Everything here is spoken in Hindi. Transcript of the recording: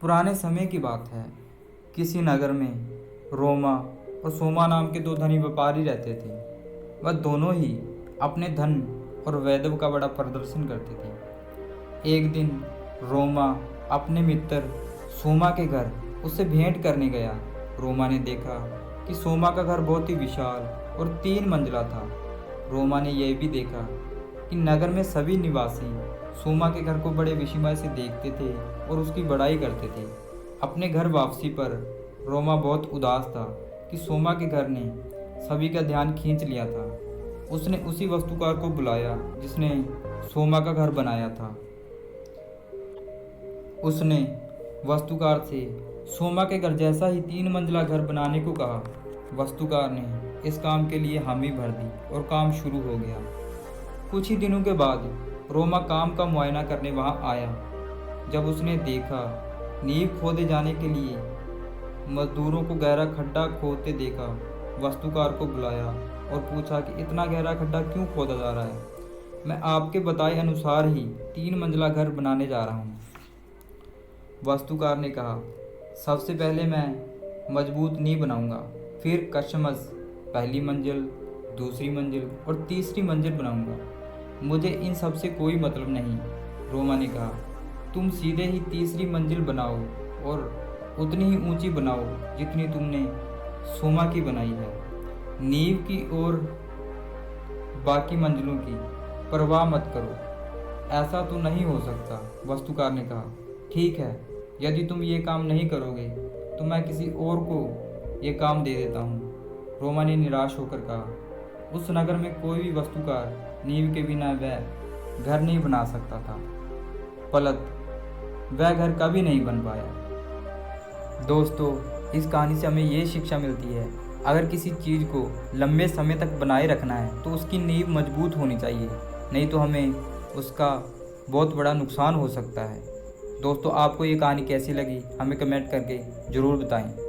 पुराने समय की बात है। किसी नगर में रोमा और सोमा नाम के दो धनी व्यापारी रहते थे। वह दोनों ही अपने धन और वैभव का बड़ा प्रदर्शन करते थे। एक दिन रोमा अपने मित्र सोमा के घर उससे भेंट करने गया। रोमा ने देखा कि सोमा का घर बहुत ही विशाल और 3 मंजिला था। रोमा ने यह भी देखा कि नगर में सभी निवासी सोमा के घर को बड़े विस्मय से देखते थे और उसकी बड़ाई करते थे। अपने घर वापसी पर रोमा बहुत उदास था कि सोमा के घर ने सभी का ध्यान खींच लिया था। उसने उसी वास्तुकार को बुलाया जिसने सोमा का घर बनाया था। उसने वास्तुकार से सोमा के घर जैसा ही 3 मंजिला घर बनाने को कहा। वास्तुकार ने इस काम के लिए हामी भर दी और काम शुरू हो गया। कुछ ही दिनों के बाद रोमा काम का मुआयना करने वहां आया। जब उसने देखा नींव खोदे जाने के लिए मजदूरों को गहरा खड्डा खोदते देखा, वास्तुकार को बुलाया और पूछा कि इतना गहरा खड्डा क्यों खोदा जा रहा है। मैं आपके बताए अनुसार ही 3 मंजिला घर बनाने जा रहा हूँ। वास्तुकार ने कहा, सबसे पहले मैं मजबूत नींव बनाऊंगा, फिर कशमश पहली मंजिल, दूसरी मंजिल और तीसरी मंजिल बनाऊंगा। मुझे इन सब से कोई मतलब नहीं। रोमा ने कहा, तुम सीधे ही तीसरी मंजिल बनाओ और उतनी ही ऊंची बनाओ जितनी तुमने सोमा की बनाई है। नींव की और बाकी मंजिलों की परवाह मत करो। ऐसा तो नहीं हो सकता। वास्तुकार ने कहा, ठीक है, यदि तुम ये काम नहीं करोगे तो मैं किसी और को ये काम दे देता हूँ। रोमा ने निराश होकर कहा, उस नगर में कोई भी वास्तुकार नींव के बिना वह घर नहीं बना सकता था। फलत वह घर कभी नहीं बन पाया। दोस्तों, इस कहानी से हमें ये शिक्षा मिलती है, अगर किसी चीज़ को लंबे समय तक बनाए रखना है तो उसकी नींव मजबूत होनी चाहिए, नहीं तो हमें उसका बहुत बड़ा नुकसान हो सकता है। दोस्तों, आपको ये कहानी कैसी लगी हमें कमेंट करके ज़रूर बताएं।